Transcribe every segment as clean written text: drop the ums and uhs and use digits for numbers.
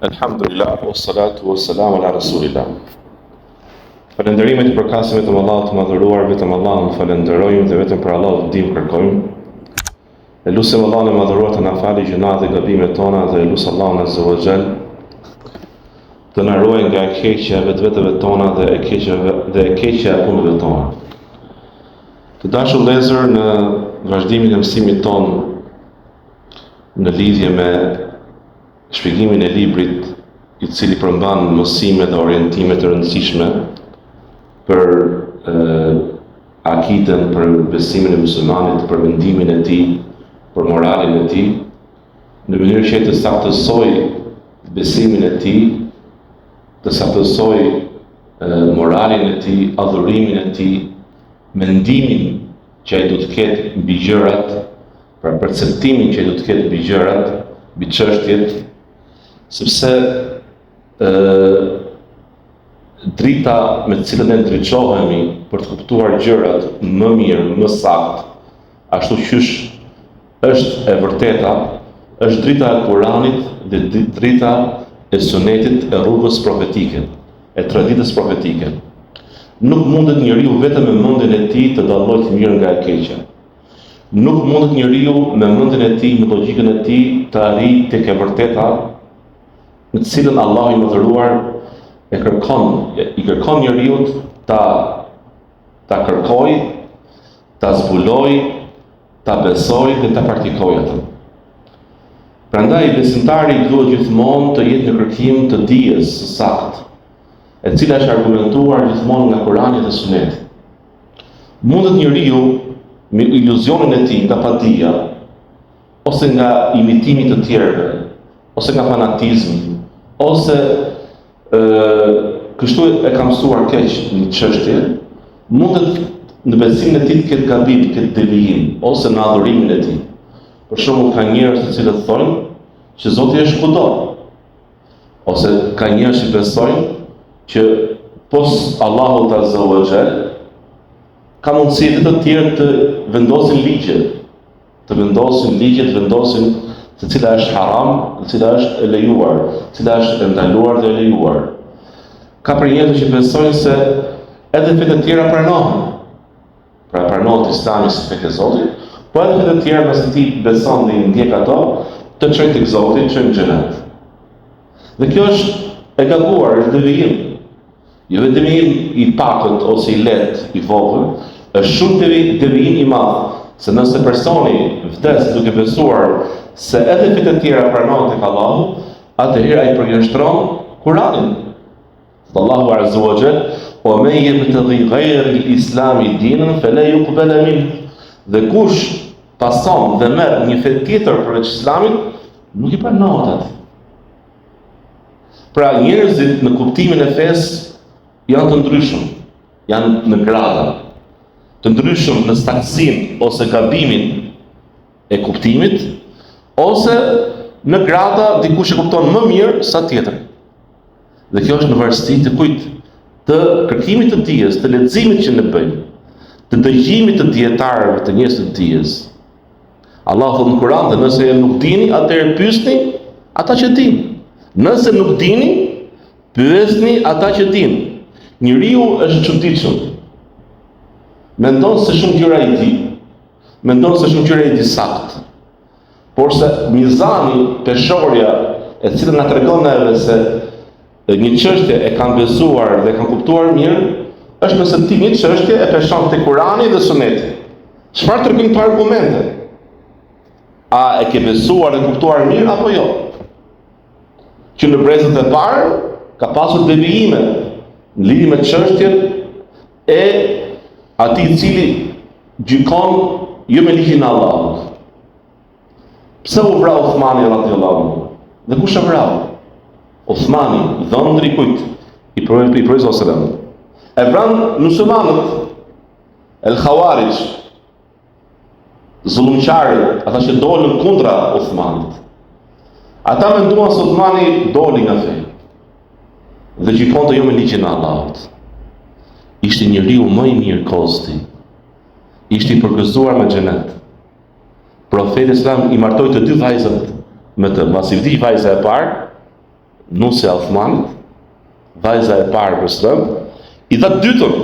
Alhamdulillah, wassalatu wassalamu ala rasulillah. Falënderimet i përkasin vetëm Allahut të madhëruar, vetëm Allahun falenderojmë dhe vetëm për Allahut ndihmë kërkojmë. E lutem Allahun e madhëruar të na falë gjunat dhe gabimet tona dhe e lutem Allahun azza wa jall të na ruajë nga e keqja vetëve tona dhe e keqja e punëve tona. Të dashur vëllezër, në vazhdimin e mësimit ton në lidhje me shpjegimin e librit i cili përmban mësime dhe orientime të rëndësishme për akiden, për besimin e muslimanit, për mendimin e tij, për moralin e tij, në mënyrë që të saktësoj besimin e tij, të saktësoj moralin e tij, adhurimin e tij, mendimin që ai do të ketë mbi gjërat, pra perceptimin që ai do të ketë mbi gjërat, mbi çështjet, sepse drita me të cilën ne ndriçohemi për të kuptuar gjërat më mirë, më saktë, ashtu qysh është e vërteta, është drita e Kuranit dhe drita e Sunetit, e rrugës profetike, e traditës profetike. Nuk mundet njeriu vetëm me mendjen e tij të dallojë të mirën nga e keqja. Nuk mundet njeriu me mendjen e tij, me logjikën e tij të arrijë tek e vërteta, në të cilën Allahu i mëdhëruar i kërkon njeriu ta kërkojë, ta zbulojë, ta besojë dhe ta praktikojë atë. Prandaj besimtari duhet gjithmonë të jetë në kërkim të dijes së saktë, e cila është argumentuar gjithmonë nga Kurani dhe Suneti. Mundet njeriu me iluzionin e tij nga padija, ose nga imitimi të tjerëve, ose nga fanatizmi, ose kështu e ka mësuar keq një çështje, mundet në besimin e tij të ketë gabim, të ketë devijim, ose në adhurimin e tij. Për shembull, ka njerëz të cilët thonë që Zoti është kudo, ose ka njerëz që besojnë që pos Allahut azza wa jall ka mundësi të tjerë të vendosin ligje, të vendosin se cila është haram, se cila është e lejuar, se cila është e ndaluar dhe e lejuar. Ka për njerëz që besojnë se edhe fetë të tjera pranohen. Pra pranohet Islami si fe e Zotit, po edhe fetë të tjera nëse ti beson dhe i ndjek ato, të çojnë tek Zoti, të çojnë në xhenet. Dhe kjo është e gabuar, është devijim. Jo vetëm i pakët ose i lehtë, i vogël, është shumë devijim i madh. Se nëse personi vdes duke besuar se edhe fetë të tjera pranohen tek Allahu, atëherë ai përjashtron Kuranin. Allahu azza wa jall, "Wa man yabtaghi ghayra al-islami dinan fala yuqbal minhu." Dhe kush pason dhe merr një fe tjetër përveç Islamit, nuk i pranohet atë. Pra njerëzit në kuptimin e fesë janë të ndryshëm, janë në grada, të ndryshëm në saktësinë ose gabimin e kuptimit, ose në grada dikush e kupton më mirë sa tjetri. Dhe kjo është në varësi të kujt, të kërkimit të dijes, të leximit që ne bëjmë, të dëgjimit të dietarëve, të njerëzve të dijes. Allahu thotë në Kur'an, dhe nëse nuk dini, atëherë pyesni ata që dinë. Nëse nuk dini, pyesni ata që dinë. Njeriu është çuditshëm. Mendon se shumë gjëra i di, mendon se shumë gjëra i di saktë. Por se mizani, peshorja e cilën na tregon neve se një çështje e kanë besuar dhe kanë kuptuar mirë, është nëse ti një çështje e peshon te Kurani dhe Suneti. Çfarë tregojnë këto argumente? A e ke besuar dhe kuptuar mirë apo jo? Që në brezët e parë ka pasur devijime në lidhje me çështjen e atij i cili gjykon jo me ligjin e Allahut. Pse u vrau Uthmani radhiyallahu anhu? Dhe kush e vrau? Uthmani, dhëndri kujt? I profetit sallallahu alaihi wasallam. E vran muslimanët, el Khawarij, zullumqarët, ata që dolën kundra Uthmanit. Ata menduan se Uthmani doli nga feja dhe gjykonte jo me ligjin e Allahut. Ishte njeriu më i mirë kosti. Ishte i përgëzuar me xhenet. Profeti Islam i martoi të dy vajzat me të. Pasi vdi vajza e parë, nusja Uthmanit, vajza e parë për së i dha dytën.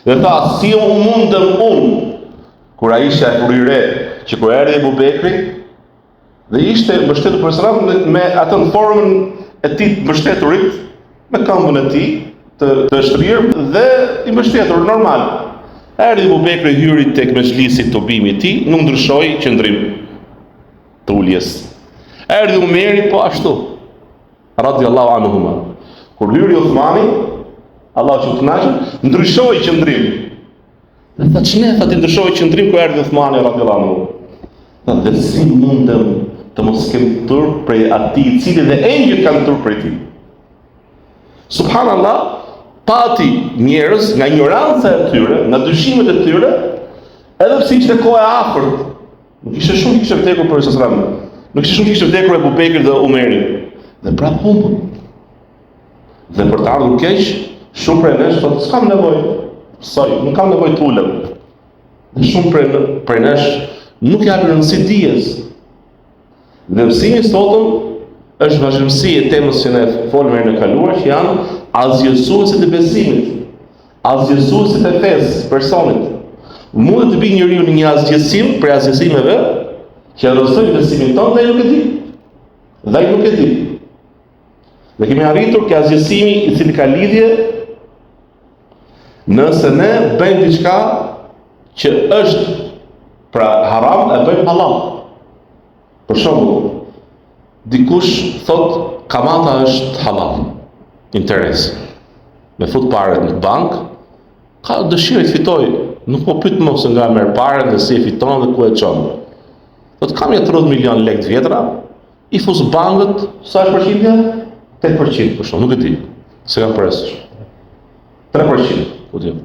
Dhe tha, si mundem unë, kur Aisha e kur i re, që kur erdhi Ebu Bekri, dhe ishte mbështetur për së me atë në formën e tij të mbështeturit, me këmbën e tij të shtrirë dhe i mbështetur normal. Erdhi Ebu Bekri, hyri tek mezhlisi të tubimi i tij, nuk ndryshoi qëndrim të uljes. Erdhi Umeri po ashtu, radiallahu anhuma. Kur hyri Uthmani, Allahu që të kënaqë, ndryshoi qëndrim. Dhe tha ç'ne, tha ti ndryshoi qëndrim kur erdhi Uthmani radiallahu anhu. Tha dhe si mundem të mos kem turp prej atij i cili dhe engjëjt kanë turp prej tij. Subhanallah, pati njerëz nga ignoranca e tyre, nga dyshimet e tyre, edhe pse ishte koha e afërt. Nuk ishte shumë që kishte vdekur për Islam. Nuk ishte shumë që kishte vdekur Ebu Bekri dhe Umeri. Dhe prapë humbën. Dhe për të ardhur keq, shumë prej nesh thotë s'kam nevojë. Soi, nuk kam nevojë të ulem. Dhe shumë prej nesh nuk japin rëndësi dijes. Dhe mësimi sotëm është vazhdimsi e temës që ne folëm herën e kaluar, që janë asgjësuesit e besimit, asgjësuesit e fesë personit. Mund të bëjë njeriu në një asgjësim për asgjësimeve që arrostoi besimin tonë dhe ai nuk e di. Dhe ai nuk e di. Dhe kemi arritur ke asgjësimi i cili ka lidhje nëse ne bëjmë diçka që është pra haram e bëjmë halal. Për shembull, dikush thot kamata është halal, interes. Me fut parët në bank, ka dëshirë të fitoj, nuk po pyet më se nga merr parën dhe si e fiton dhe ku e çon. Thot kam ja 30 milion lekë të vjetra, i fus bankët, sa është përqindja? 8% për shumë, nuk e di. Se kam përës 3%, ku di.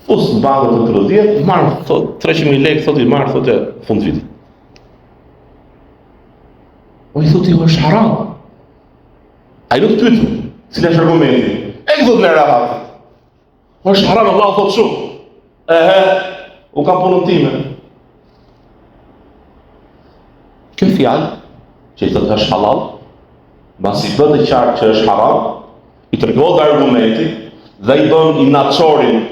Fus në bankët të 30, marr thot 300.000 lekë, thot i marr thot e fund vitit. O i thot i është haram. A i nuk pyet, cila është argumenti? E këthot në rahat. O është haram, Allah thot shumë. U kam punën time. Kjo fjalë, që i thot është halal, mbas i bën të qartë që është haram, i tregon argumenti dhe i bën i naçorin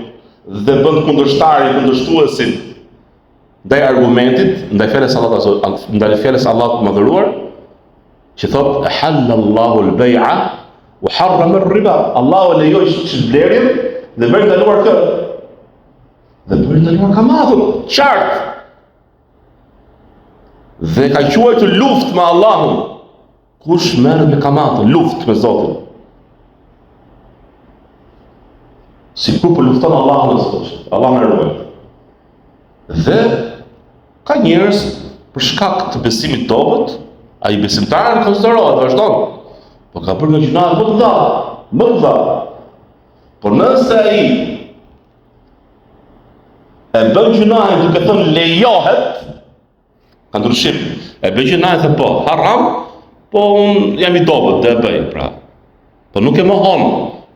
dhe bën kundërshtarin, kundërshtuesin ndaj argumentit, ndaj fjalës Allahut të mëdhëruar, që thot halallahu al-bay'a wa harrama ar-riba. Allahu lejoi shitblerjen dhe bëri ndaluar kë. Dhe bëri ndaluar kamatën, qartë. Dhe ka quajtur luftë me Allahun. Kush merret me kamatën, luftë me Zotin. Sikur po lufton Allahun as Allah më ruaj. Dhe ka njerëz për shkak të besimit dobët, ai besimtar konsiderohet vazhdon. Po ka bërë një gjuna më të dha. Por nëse ai e bën gjunahin duke thënë lejohet, ka ndryshim. E bën gjunahin dhe po haram, po unë jam i dobët dhe e bëj pra. Po nuk e mohon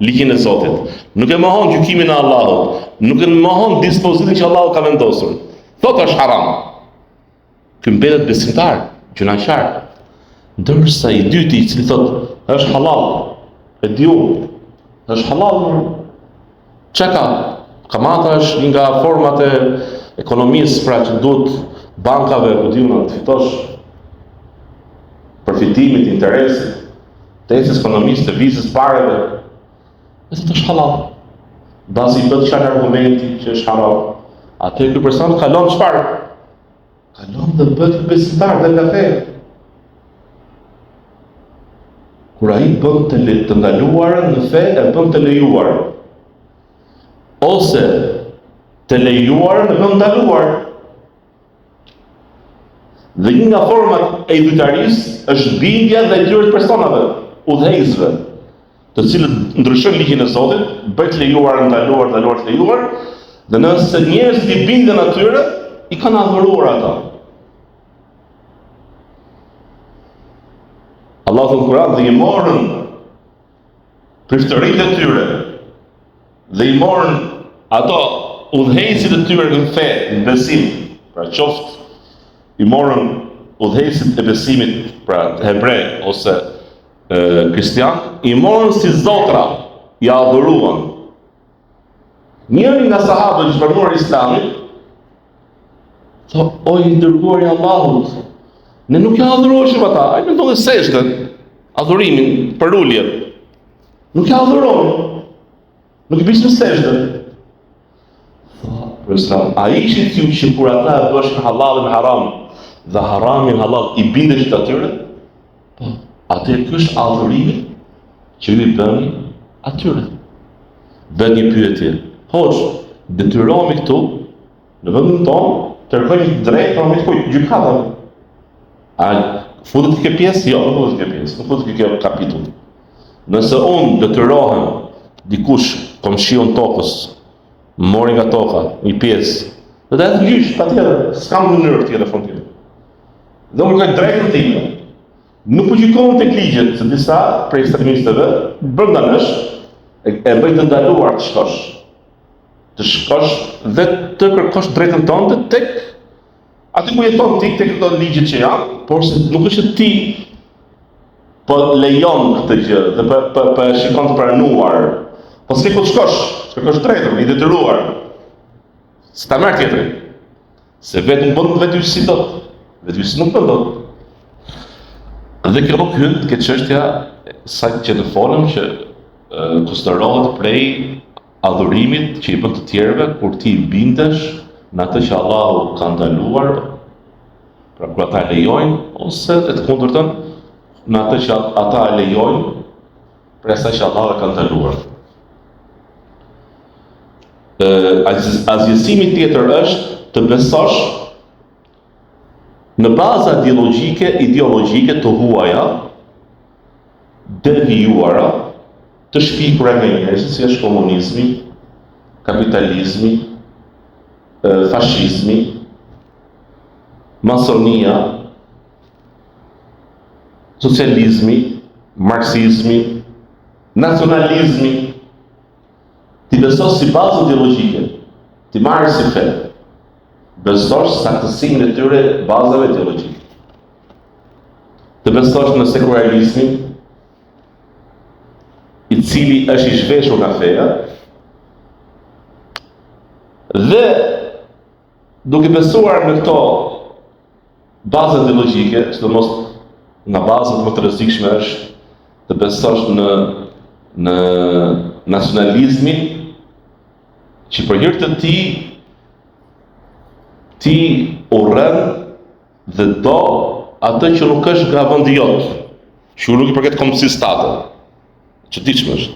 ligjin e Zotit, nuk e mohon gjykimin e Allahut, nuk e mohon dispozitin që Allahu ka vendosur. Thotë është haram. Ky mbetet besimtar, gjunaqar. Ndërsa i dyti i cili thotë është halal, e diu, është halal. Çka ka? Kamata është një nga format e ekonomisë, pra që duhet bankave, ku diu na të fitosh përfitimit, interesit, tesës ekonomisë, të vizës pareve. E thotë është halal. Bazi i bëhet çfarë argumenti që është haram. Atë ky person kalon çfarë? Kalon dhe bëhet besimtar dhe nga feja. Kur ai bën të ndaluarën në fe e bën të lejuar. Ose të lejuarën e bën ndaluar. Dhe një nga format e idhujtarisë është bindja dhe detyrat e personave, udhëheqësve, të cilët ndryshojnë ligjin e Zotit, bëjnë lejuar, ndaluar, të lejuar, dhe nëse njerëzit i binden atyre, i kanë adhuruar ata. Allah në Kur'an dhe i morën priftëritë e tyre dhe i morën ato udhëheqësit e tyre në fe, në besim, pra qoftë i morën udhëheqësit e besimit, pra hebre ose kristian, i morën si zotra, i adhuruan. Njëri nga sahabët që pranuar Islamin, thonë, o i dërguari i Allahut, ne nuk ja adhuroheshim ata, ai mendon se sejdën, adhurimin për ulje. Nuk ja adhurohemi. Nuk i bishim sejdën. Për Islam, a ishit ju që kur ata e bëshin halal dhe haram, dhe haramin halal i bindeshit atyre? Po, atëherë ky është adhurimi që ju i bëni atyre. Bën një pyetje. Hoxh, detyrohemi këtu në vendin tonë të kërkojmë drejt për me të gjykata. A futet kjo pjesë? Jo, nuk futet kjo pjesë, nuk futet kjo kapitull. Nëse unë detyrohem dikush komshion tokës, mori nga toka, një pjesë, dhe të jetë gjysh, patjetër, s'kam mënyrë tjetër fund tjetër. Dhe unë kërkoj drejtën time. Nuk po gjykohen tek ligjet, se disa prej ekstremistëve brenda nesh e bëjnë të ndaluar të shkosh dhe të kërkosh drejtën tënde tek aty ku jeton ti, tek ato ligjet që janë, por se nuk është që ti po lejon këtë gjë dhe po shikon të pranuar. Po s'ke ku të kërkosh drejtën, i detyruar. S'ta merr tjetrin. Se vetëm bën vetë si dot. Vetë si nuk bën dot. Dhe kjo nuk hyn ke çështja sa që të folëm që konsiderohet prej adhurimit që i bën të tjerëve kur ti bindesh në atë që Allahu ka ndaluar, pra kur ata e lejojnë, ose të kundërtën në atë që ata e lejojnë, për asaj që Allahu ka ndaluar. Azjesimi tjetër është të besosh në baza ideologjike të huaja, devijuara, të shpikura nga njerëzit, si është komunizmi, kapitalizmi, fashizmi, masonia, socializmi, marksizmi, nacionalizmi. Ti besosh si bazë ideologjike, ti marrë si fe. Besosh saktësimin e tyre bazave ideologjike. Të besosh në sekularizmin, i cili është i zhveshur nga feja, dhe duke besuar në këto bazat ideologjike, sidomos nga bazat më të rrezikshme është të besosh në nacionalizmin, që për hir të ti urren dhe do atë që nuk është nga vendi jot, që nuk i përket kombësisë state, që diçmë është.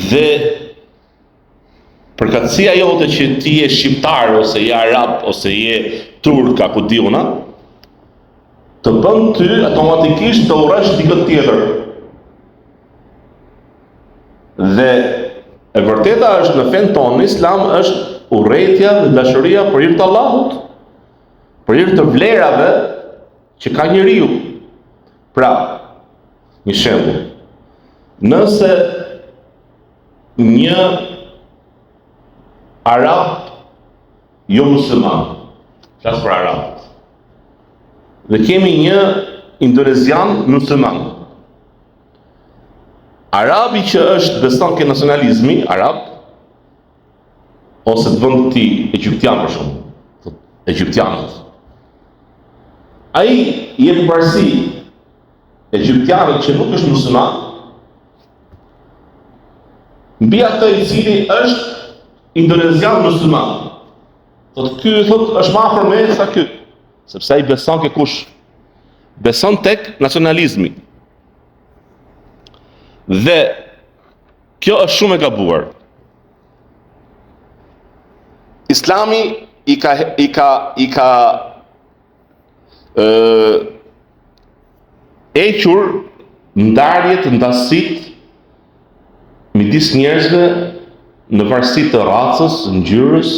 Dhe përkatësia jote që ti je shqiptar, ose je arab, ose je turk, apo diuna, të bën ty automatikisht të urresh dikë tjetër. Dhe e vërteta është në fen tonë, në Islam është urrëtia dhe dashuria për hir të Allahut, për hir të vlerave që ka njeriu. Pra, një shembull. Nëse një arab jo musliman, flas për arabët, dhe kemi një indonezian musliman. Arabi që është beson ke nacionalizmi arab, ose të vend ti egjiptian për shembull, egjiptianët. Ai jep parësi egjiptianit që nuk është musliman, mbi atë i cili është indonezian musliman. Ky është më afër me sa ky, sepse ai beson ke kush? Beson tek nacionalizmi. Dhe kjo është shumë e gabuar. Islami i ka hequr ndarjet, ndasit midis njerëzve në varësi të racës, ngjyrës,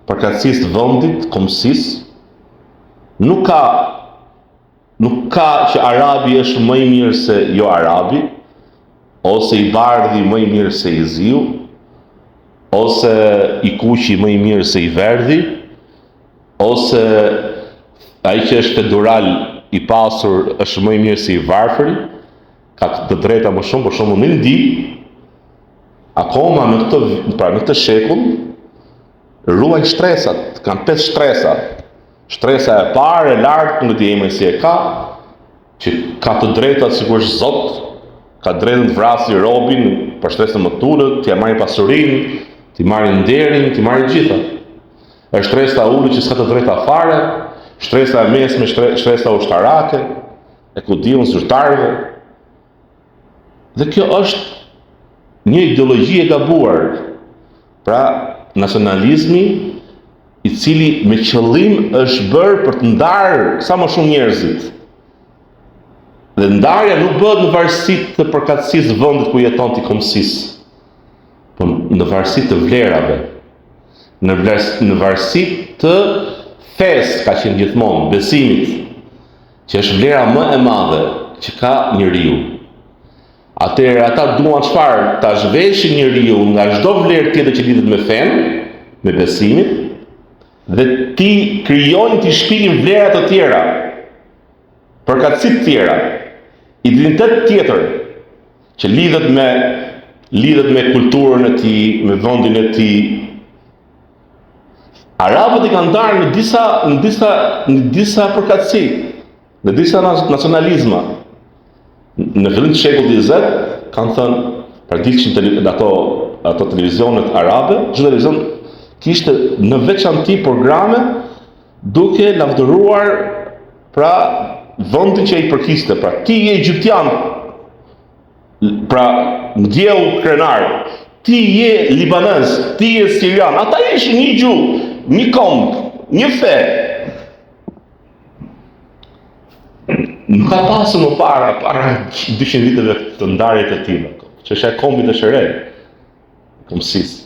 përkatësisë të vendit, kombësisë. Nuk ka që arabi është më i mirë se jo arabi, ose i bardhi më i mirë se i ziu, ose i kuqi më i mirë se i verdhi, ose ai që është fedural i pasur është më i mirë se i varfëri. ka të drejta më shumë, për shembull në Indi, akoma në këtë shekull ruajnë shtresat, kanë 5 shtresa. Shtresa e parë e lartë nuk di emrin si e ka, që ka të drejtat sigurisht Zot, ka drejtën të vrasë robin për shtresën më të ulët, t'ia marrin pasurinë, t'i marrin nderin, t'i marrin gjitha. Është shtresa e ulët që s'ka të drejta fare, shtresa e mesme, shtresa ushtarake, e ku diun zyrtarëve. Dhe kjo është një ideologji e gabuar. Pra, nacionalizmi i cili me qëllim është bërë për të ndarë sa më shumë njerëzit. Dhe ndarja nuk bëhet në varësi të përkatësisë vendit ku jeton ti kombësisë, por në varësi të vlerave, në varësi të fesë, ka qenë gjithmonë, besimit, që është vlera më e madhe që ka njeriu. Atëherë ata duan çfarë? Ta zhveshin njeriu nga çdo vlerë tjetër që lidhet me fen, me besimin, dhe ti krijojnë, ti shpinin vlera të tjera, përkatësi të tjera, identitet tjetër që lidhet me kulturën e tij, me vendin e tij. Arabët i kanë ndarë në disa përkatësi, në disa nacionalizma. Në fillim të shekullit 20 kanë thënë, për dilshin ato televizionet arabe, çdo televizion kishte në veçanti programe duke lavdëruar pra vendin që i përkiste. Pra ti je egjiptian, pra ndjeu krenar, ti je libanez, ti je sirian, ata ishin një gjuhë, një kombë, një fe. Nuk ka pasur më para 200 viteve të ndarje të tilla, që është e kombit të shëre, kombësisë.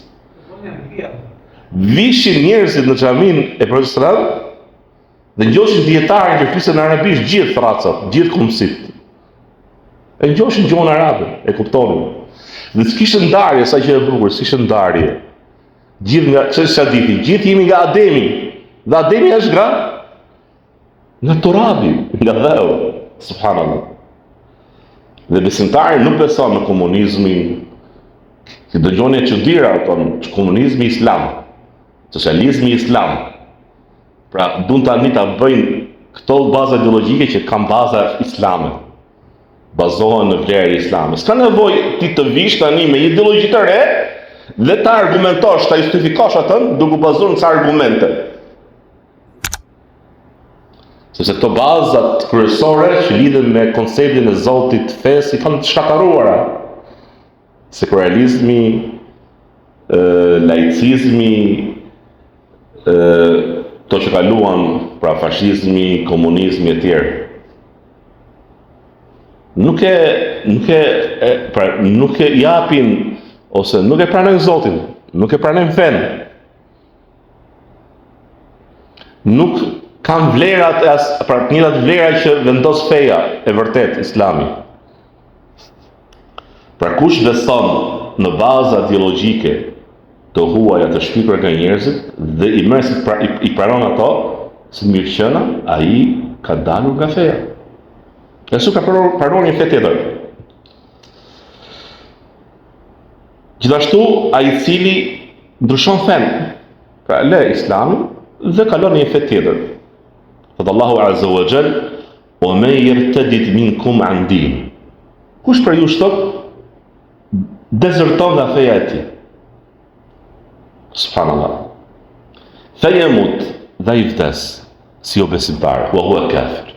Vishin njerëzit në xhamin e profesorat dhe ngjoshin dietarë që flisën arabisht, gjithë racat, gjithë kombësit. E ngjoshin gjuhën arabe, e kuptonin. Dhe s'kishte ndarje, sa që e bukur, s'kishte ndarje. Gjithë nga çështja diti, gjithë jemi nga Ademi. Dhe Ademi është nga Turabi, nga dheu, subhanallah. Dhe besimtari nuk beson në komunizmin, si dëgjoni e çuditëra, komunizmi islam, socializmi islam. Pra, duan tani ta bëjnë këto baza ideologjike që kanë baza islame. Bazohen në vlerë islame. S'ka nevojë ti të vish tani me një ideologji të re dhe ta argumentosh, ta justifikosh atë duke bazuar në ca argumente. Sepse këto bazat kryesore që lidhen me konceptin e Zotit, fesë, i kanë të shkataruara. Sekularizmi, laicizmi, to që kaluan, pra fashizmi, komunizmi e tjerë. Nuk e japin, ose nuk e pranojnë Zotin, nuk e pranojnë fen. Nuk kanë vlerat pra të njëjtat vlera që vendos feja e vërtet Islami. Pra kush beson në baza ideologjike të huaja të shpikura nga njerëzit dhe i pranon ato si mirëqëna, ai ka dalur nga feja. E su ka pranuar një fe tjetër. Gjithashtu ai i cili ndryshon fen, pra le Islamin dhe kalon një fe tjetër. Thot Allahu Azza wa Jall, "Wa man yartadid minkum an din." Kush për ju shtot dezerton nga feja e tij. Subhanallah. Fejemut dhe i vdes si o besimtar, wa huwa kafir.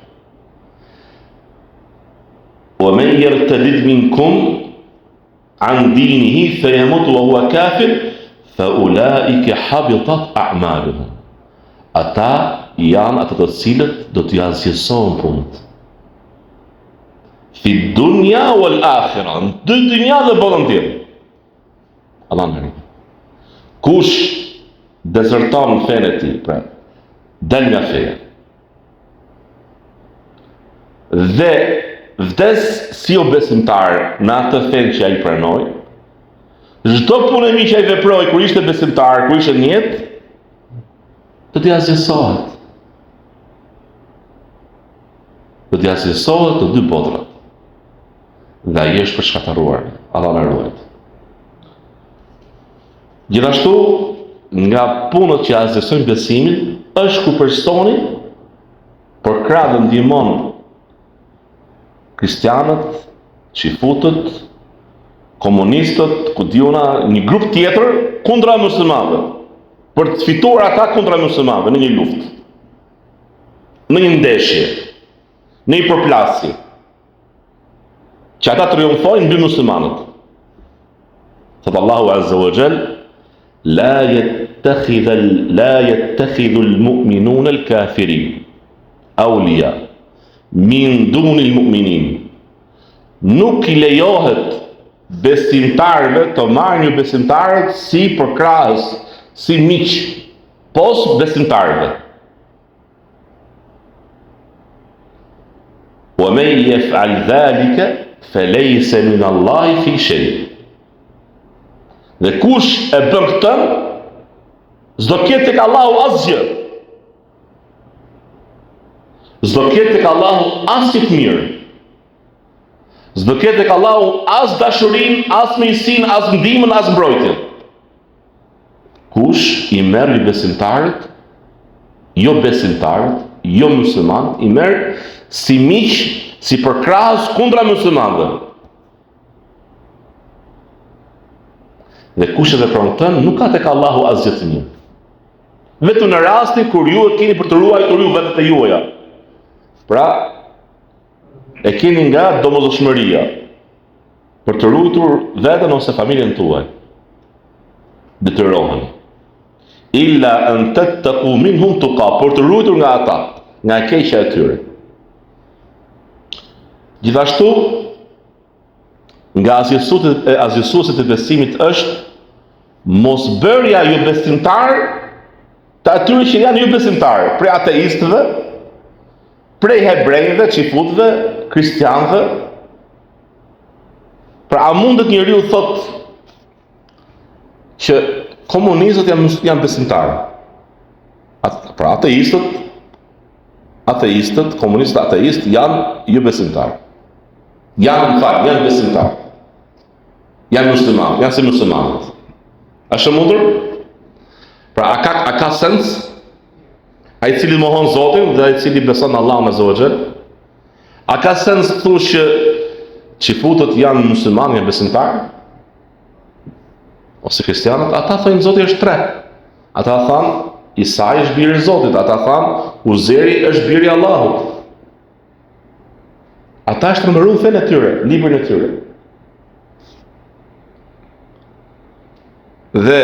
Wa man yartadid minkum an dinihi fejemut wa huwa kafir, fa ulaika habitat a'maluhum. Ata janë ato të cilët do t'ju azgjësohen punët. Fi dunya wal akhirah, në dy dynja dhe botën tjetër. Allah në rritë. Kush dezerton në fenë e tij, pra, del nga feja. Dhe vdes si o besimtar në atë fenë që ai pranoi, çdo punë e mirë që ai veproi kur ishte besimtar, kur ishte në jetë, do t'i azgjësohet. Do t'i azgjësohet të dy botrat. dhe ai është përshkataruar. Allah na ruaj. Gjithashtu, nga punët që azesojnë besimin, është ku personi për krah dhe ndihmon kristianët, xifutët, komunistët, ku diuna, një grup tjetër kundra muslimanëve, për të fituar ata kundra muslimanëve në një luftë, në një ndeshje, në një përplasje, që ata triumfojnë mbi muslimanët. Thot Allahu Azza wa Jall: La yattakhidhu al-mu'minuna al-kafirin awliya min duni al-mu'minin. Nuk I lejohet besimtarëve të marrë një besimtarët si përkrahës, si miq, pos besimtarëve. Wa man yaf'al dhalika falaysa min Allahi fi shay. Dhe kush e bën këtë, s'do ketë tek Allahu asgjë. S'do ketë tek Allahu asgjë të mirë. S'do ketë tek Allahu as dashurinë, as mirësinë, as ndihmën, as mbrojtjen. Kush I merr besimtarët, jo besimtarët, jo muslimanët, I merr si miq, si përkrahës kundra muslimanëve. Dhe kush e vepron këtë, nuk ka tek Allahu asgjë të mirë. Vetëm në rastin kur ju e keni për të ruajtur ju vetët e juaja. Pra, e keni nga domosdoshmëria për të ruajtur veten ose familjen tuaj. Detyroheni. Illa an tattaqu minhum tuqa, për të ruajtur nga ata, nga keqja e tyre. Gjithashtu, nga asgjësuesit e besimit është mosbërja jo besimtar të atyre që janë jo besimtar, prej ateistëve, prej hebrejve, xifutëve, kristianëve. Pra a mundet njeriu thot që komunistët janë besimtarë? Pra ateistët, komunistët ateistë janë jo besimtarë. Janë besimtarë. Janë muslimanë, janë si muslimanët. A është mundur? Pra a ka sens? Ai I cili mohon Zotin dhe ai I cili beson Allahun Azza wa Jall, a ka sens të thush që xifutët janë muslimanë, janë besimtarë? Ose kristianët, ata thonë Zoti është tre. Ata thonë Isa është biri I Zotit, ata thonë Uzeri është biri I Allahut. Ata është nëmëruar fenë e tyre, librin e tyre. Dhe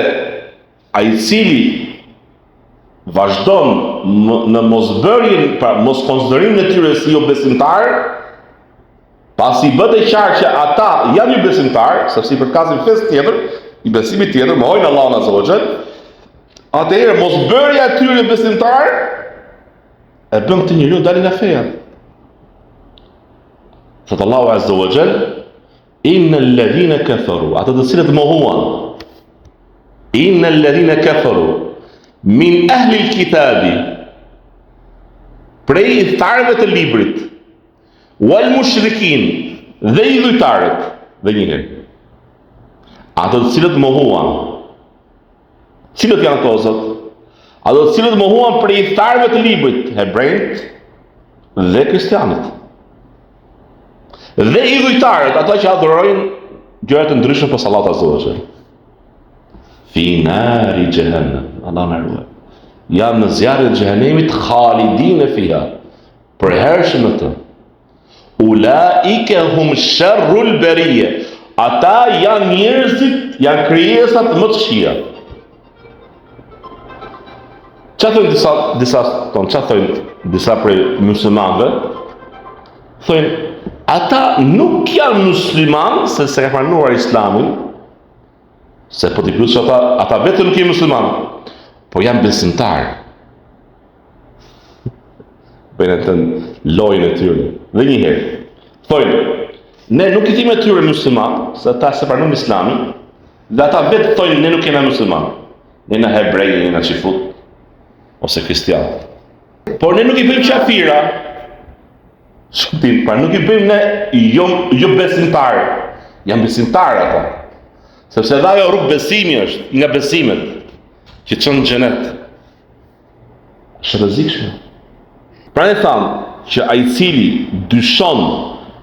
ai cili vazhdon në mosbërjen, pra mos konsiderimin e tyre si jo besimtar, pasi bëhet e qartë që ata janë jo besimtar, sepse I përkasin fesë tjetër, I besimit tjetër, mohojnë Allahun Azza wa Jall, atëherë mosbërja e tyre besimtar e bën këtë njeriu dalin nga feja. Thot Allahu Azza wa Jall: Innal ladhina kafaru, ata të cilët mohuan. Innal ladhina kafaru min ahli al-kitabi, prej thtarëve të librit, wal mushrikin, dhe I dhujtarët, dhe njëherë. Ata të cilët mohuan. Cilët janë ato zot? Ata të cilët mohuan prej thtarëve të librit, hebrejt dhe kristianët. Dhe I dhujtarët, ata që adhurojnë gjëra të ndryshme pas Allahut Azza wa Jall. Fi nari jahannam, Allah na ruaj. Janë në zjarrin e xhehenemit, khalidin fiha, përhershëm në të. Ulaika hum sharrul bariyya, ata janë njerëzit, janë krijesat më të këqija. Çfarë thonë disa prej muslimanëve? Thonë, ata nuk janë muslimanë se ka pranuar Islamin, se po t'i pyesësh ata vetë nuk janë muslimanë, po janë besimtarë. Bëjnë të lojën e tyre. Dhe njëherë, thonë, ne nuk I kemi tyre muslimanë, se ata se pranojnë Islamin, dhe ata vetë thonë ne nuk jemi muslimanë. Ne jemi hebrej, ne jemi xifut ose kristianë. Por ne nuk I bëjmë qafira. Shkëtim, pra nuk I bëjmë ne jo besimtar, janë besimtar ata. Sepse edhe ajo rrugë besimi është nga besimet që çon në xhenet. Është rrezikshme. Pra ne thamë që ai cili dyshon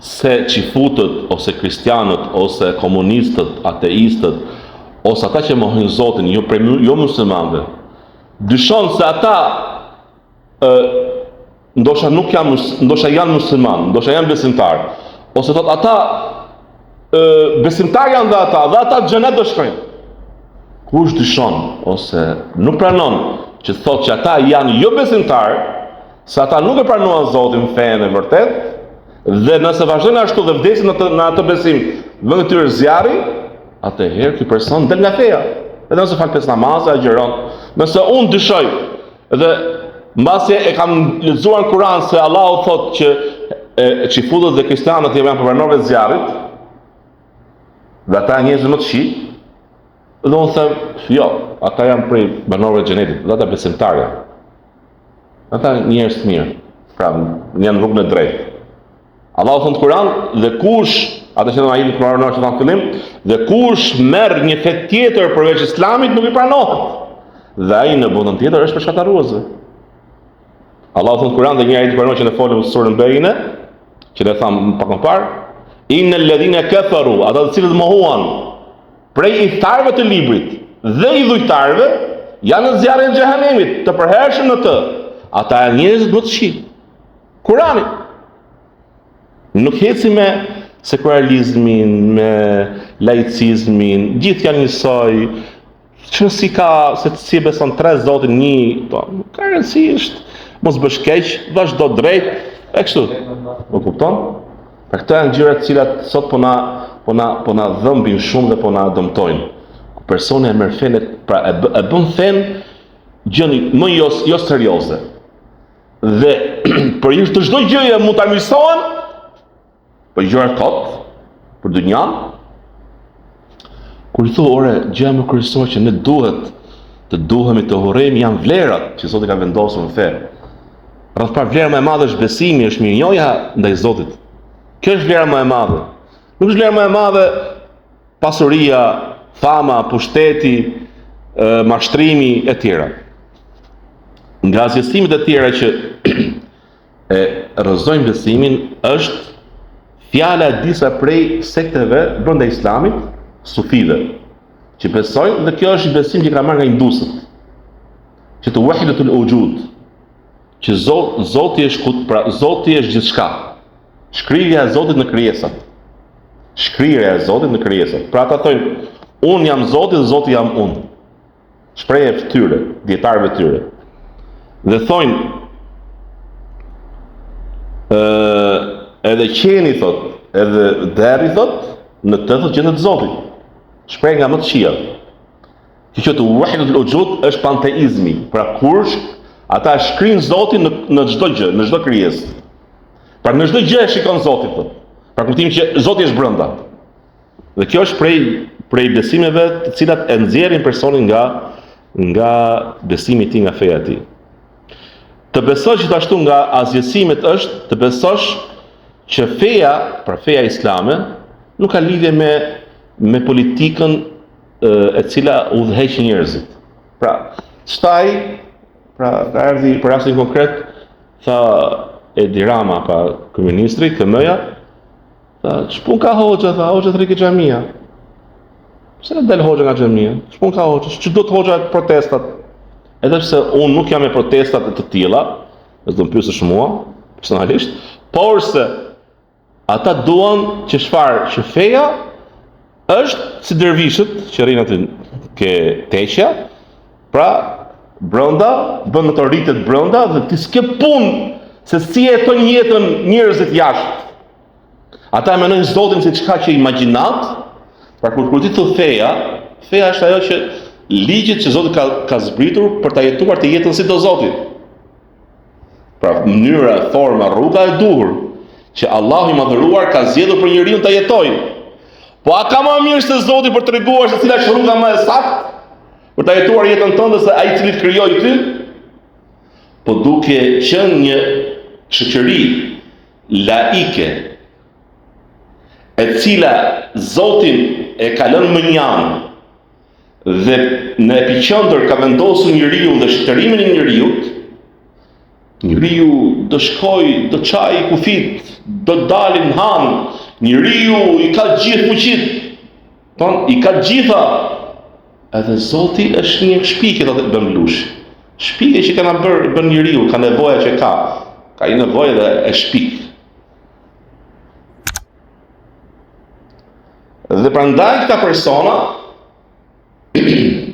se qifutët, ose kristianët, ose komunistët, ateistët, ose ata që mohojnë Zotin, jo muslimanëve, dyshon se ata ndoshta janë musliman, ndoshta janë besimtar, ose thot ata besimtar janë dhe ata xhenet do shkojnë. Kush dyshon ose nuk pranon që thot që ata janë jo besimtar, se ata nuk e pranuan Zotin fenë e vërtet, dhe nëse vazhdojnë ashtu dhe vdesin në atë besim, vend tyre zjarri, atëherë ky person del nga feja. Edhe nëse fal 5 namaze, agjeron. Nëse unë dyshoj dhe mbasi e kam lexuar në Kur'an se Allahu thotë që çifutët dhe kristianët janë përbanorëve të zjarrit, dhe ata njerëz më të shi, dhe unë them, jo, ata janë prej banorëve të xhenetit, dhe ata besimtarë. Ata njerëz të mirë, pra janë në rrugën e drejtë. Allahu thonë në Kur'an, dhe kush, ata që në ajetin kuranor që në fillim, dhe kush merr një fe tjetër përveç Islamit nuk I pranohet. Dhe ai në botën tjetër është përshkatarues. Allahu thonë në Kur'an dhe një ajet kuranor që ne folëm në surën Bejine, që ne thamë pak më parë, innal ladhina kafaru, ata të cilët mohuan prej idhtarëve të librit dhe idhujtarëve, janë në zjarrin e xhehenemit, të përhershëm në të. Ata janë njerëzit më të shi. Kurani nuk heci me sekularizmin, me laicizmin, gjithë janë njësoj, që si ka, se si beson 3 zotin një, po, ka rëndësi është, mos bësh keq, vazhdo drejt, e kështu. Më kupton? Për këto janë gjërat të cilat sot po na dhëmbin shumë dhe po na dëmtojnë. Personi e merr fenë, pra e bën fenë gjën më jo serioze. Dhe për të çdo gjëje mund ta mirësohen, për gjëra kot, për dynjan. Kur I thua, ore, gjëja më kryesore që ne duhet të duhemi të urrejmë janë vlerat që Zoti ka vendosur në fe. Rreth par vlera më e madhe është besimi, është mirënjohja ndaj Zotit. Kjo është vlera më e madhe. Nuk është vlera më e madhe pasuria, fama, pushteti, mashtrimi e tjera. Nga asgjësimet e tjera që e rrëzojnë besimin është fjala e disa prej sekteve brenda Islamit, sufive, që besojnë, dhe kjo është besim që ka marrë nga hindusët, që të wahidatul wujud, që Zoti është gjithçka. Shkrirja e Zotit në krijesat. Shkrirja e Zotit në krijesat. Pra ata thonë, unë jam Zoti dhe Zoti jam unë. Shprehje e tyre, dietarëve të tyre. Dhe thonë, edhe qeni thot, edhe deri thot, në të thot gjendet Zotit. Shprehje nga më të këqija. Që quhet wahidatul wujud është panteizmi. Pra kursh ata shkrin Zotin në çdo gjë, në çdo krijesë. Pra në çdo gjë e shikon Zoti thot. Pra kuptimi që Zoti është brenda. Dhe kjo është prej besimeve të cilat e nxjerrin personin nga besimi I tij, nga feja e tij. Të besosh gjithashtu nga asgjësimet është të besosh që feja, pra feja islame, nuk ka lidhje me politikën e cila udhëheq njerëzit. Pra, çtaj, pra ka ardhi për rastin konkret, tha Edi Rama, pa kryeministri, KM-ja, tha, ç'pun ka hoxha, tha, hoxha të rikë xhamia. Pse del hoxha nga xhamia? Ç'pun ka hoxha? Ç'do të hoxha protestat? Edhe pse unë nuk jam me protestat të tilla, do të më pyesësh mua, personalisht, por se ata duan që që feja është si dervishët që rrinë aty ke teqja, pra brenda, bën në të rritet brenda dhe ti s'ke punë se si jetojnë jetën njerëzit jashtë. Ata mendojnë Zotin si çka që imagjinat, pra kur ti thua feja është ajo që ligjet që Zoti ka zbritur për ta jetuar të jetën si do Zoti. Pra mënyra, forma, rruga e duhur që Allahu I madhëruar ka zgjedhur për njeriu ta jetojë. Po a ka më mirë se Zoti për treguar se cila është rruga më e saktë për ta jetuar jetën tënde se ai I cili të krijoi ty? Po duke qenë një shoqëri laike, e cila Zotin e ka lënë mënjanë dhe në epiqendër ka vendosur njeriu dhe shëtërimin e njeriut, njeriu do shkoj, do çaj kufit, do dalin han, njeriu i ka gjithë fuqit, i ka gjitha, edhe Zoti është një shpike dhe bën lush. Shpike që kanë bën njeriu, ka nevoja që ka një nevojë dhe e shpik. Dhe prandaj këta persona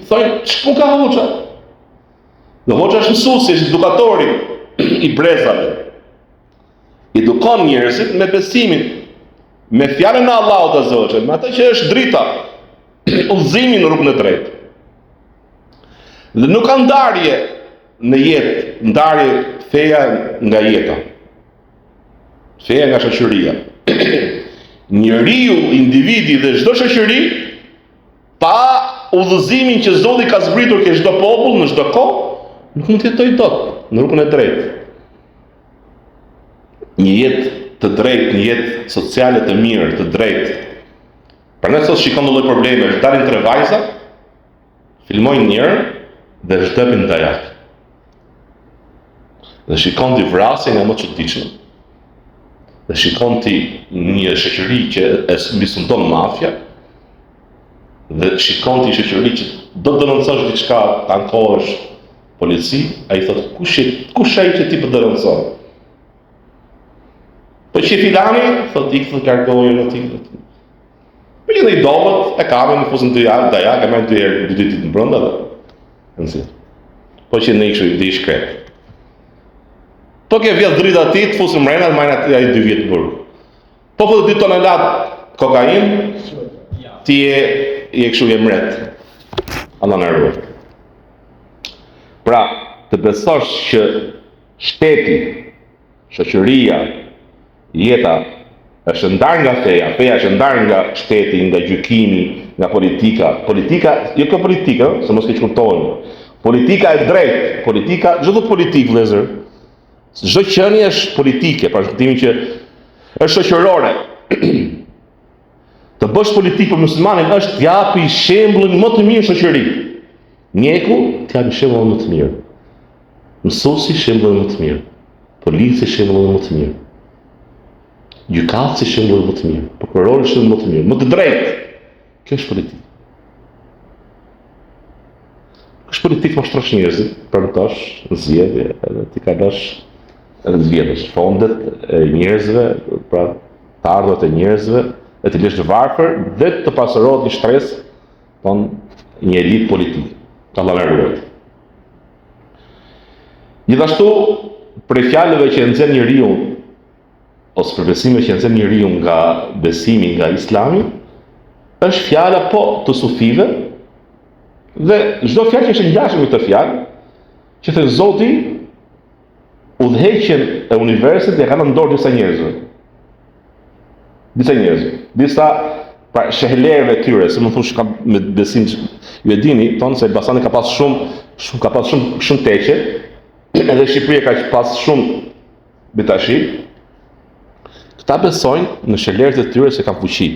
thojnë, ç'po ka hoxha? Dhe hoxha është mësuesi, është edukatori i brezave. Edukon njerëzit me besimin, me fjalën e Allahut Azza wa Jall, me atë që është drita, udhëzimi në rrugën e drejtë. Dhe nuk ka ndarje në jetë, ndarje feja nga jeta, feja nga shoqëria. Njeriu, individi dhe çdo shoqëri, pa udhëzimin që Zoti ka zbritur ke çdo popull në çdo kohë, nuk mund të jetojë dot në rrugën e drejtë. Një jetë të drejtë, një jetë sociale të mirë, të drejtë. Prandaj sot shikon lloj probleme, dalin tre vajza, filmojnë njërë dhe zhdepin dajak. Dhe shikon ti vrasje nga më çuditshme. Dhe shikon ti një shoqëri që e mbisundon mafia, dhe shikon ti shoqëri që do të denoncosh diçka, ta ankohesh polici, ai thotë kush ai që ti po denonson? Po që filani, thotë i këtë largohej në ti. Po që dhe i dobet, e kamë në fusën të dajak, e me dy ditë në brënda dhe nësi. Po që në i kështu i shkret. Po ke vjetë drita ti, të fusën mrena dhe majnë atë i 2 vjetë burë. Po për 2 tonelat kokain, ti e kështu e mret. Allah në rrët. Pra, të besosh që shteti, shoqëria, jeta është ndarë nga feja është ndarë nga shteti, nga gjykimi, nga politika. Politika, jo kjo politika, se mos ke kuptojnë. Politika e drejtë, politika, çdo politik vëllezër, çdo qenie është politike, për shkaktimin që është shoqërore. Të bësh politikë për muslimanin është t'japi shembullin më të mirë shoqëri. Mjeku t'japi shembullin më të mirë. Mësuesi shembullin më të mirë. Polici shembullin më të mirë. Gjykatësi shembullin më të mirë. Prokurori shembullin më të mirë. Më të drejtë. Kjo është politikë. Është politikë më shtrosh njerëzit, përmetosh, zgjedhje, edhe ti kalosh edhe zgjedhësh fondet e njerëzve, pra të ardhurat e njerëzve, e të lësh të varfër dhe të pasurohet një shtres, një elit politik. Allah na ruaj. Gjithashtu, për fjalëve që nxjerr njeriu ose për besime që nxjerr njeriu nga besimi nga Islami, është fjala po të sufive. Dhe çdo fjalë që është ngjashme me këtë fjalë, që thënë Zoti, udhëheqjen e universit e kanë në dorë disa njerëzve. Disa pra shehlerëve tyre, se më thosh kam me besim ju e dini, thonë se Elbasani ka pas shumë teqe, edhe Shqipëria ka pas shumë bitashi. Këta besojnë në shehlerët e tyre se kanë fuqi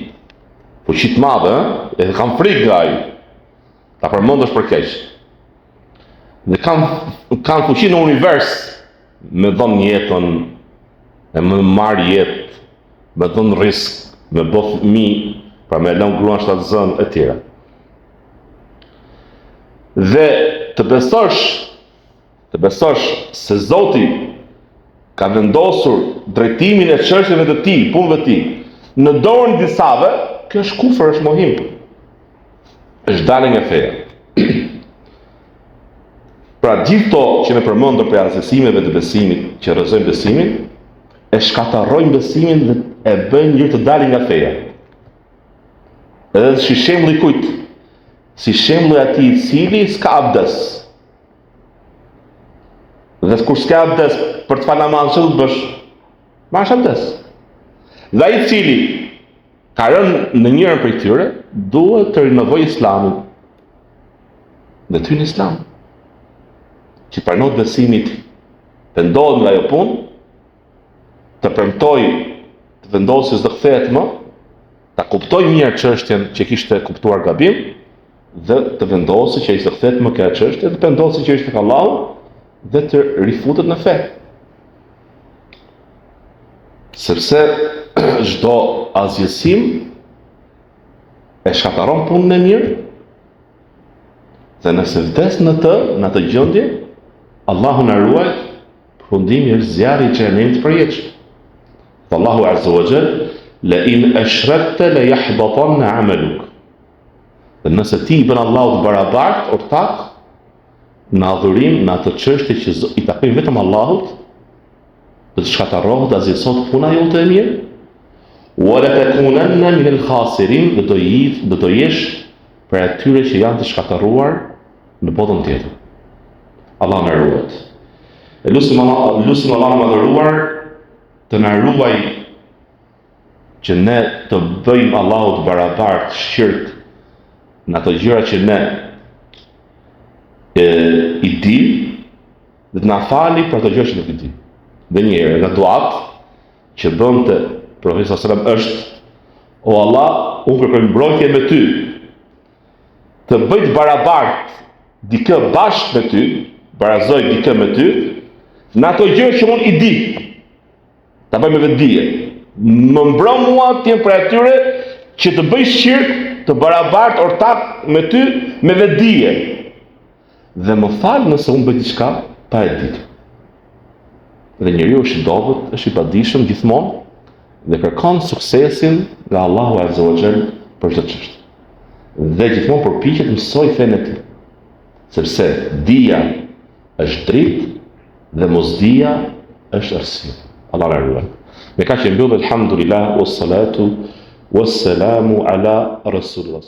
të madhe, e kanë frikë nga ai. Ta përmendësh për keq. Dhe kanë fuqi në univers me dhënë jetën, me marrë jetë, me dhënë risk, me bë fëmijë, pra me lënë gruan shtatzën e tjera. Dhe të besosh se Zoti ka vendosur drejtimin e çështjeve të tij, punëve të tij, në dorën e disave, kjo është kufër, është mohim. Është dalë nga feja. Pra gjithë to që ne përmendëm për asesimeve të besimit, që rrezojnë besimin, e shkatarrojnë besimin dhe e bëjnë njëri të dalë nga feja. Edhe si shembulli kujt? Si shembulli atij i cili s'ka abdes. Dhe kur s'ka abdes për të falë namaz, çfarë do të bësh? Marrësh abdes. Dhe ai i cili ka rënë në njërin prej tyre, duhet të rinovojë Islamin. Dhe ty në Islam, që pranohet besimit, pendohet nga ajo punë, të premtoj të vendosë s'do kthehet më, ta kuptoj mirë çështjen që kishte kuptuar gabim dhe të vendosë që ai s'do kthehet më kjo çështje, dhe të vendosë që është tek Allahu dhe të rifutet në fe. Sepse çdo azjesim e shkataron punën e mirë, dhe nëse vdes në atë gjendje, Allahu na ruaj, përfundimi është zjarri i xhenemit përjetshëm. Allahu Azza wa Jall, la in ashrakta la yahbatanna 'amaluk. Dhe nëse ti i bën Allahut barabart ortak në adhurim, në atë çështje që i takojnë vetëm Allahut, do të shkatërrohet, azhësohet puna jote e mirë, wa la takunanna min al-khasirin, do të jesh për atyre që janë të shkatërruar në botën tjetër. Allah na ruaj. Lusim Allah më dhëruar të na ruaj që ne të bëjmë Allahut barabart shirk në ato gjëra që ne i dim, dhe të na fali për ato gjëra që nuk i dim. Dhe njëherë nga duat që bënte Profeti sallallahu alajhi wasallam është: o Allah, unë kërkoj mbrojtje me ty, të bëj të barabart dikë bashkë me ty, barazoj dikë me ty, në ato gjëra që unë i di, ta bëj me vetdije. Më mbro mua të jem për atyre që të bëj shirk të barabart ortak me ty me vetdije. Dhe më fal nëse unë bëj diçka pa e ditur. Dhe njeriu është i dobët, është i padijshëm gjithmonë dhe kërkon suksesin nga Allahu Azza wa Jall për çdo çështje. Dhe gjithmonë përpiqet të mësoj fenë e tij. Sepse dija është dritë dhe mosdija është arsye. Allah na ruaj. Me kaq e mbyll, alhamdulillah, wassalatu wassalamu ala rasulillah.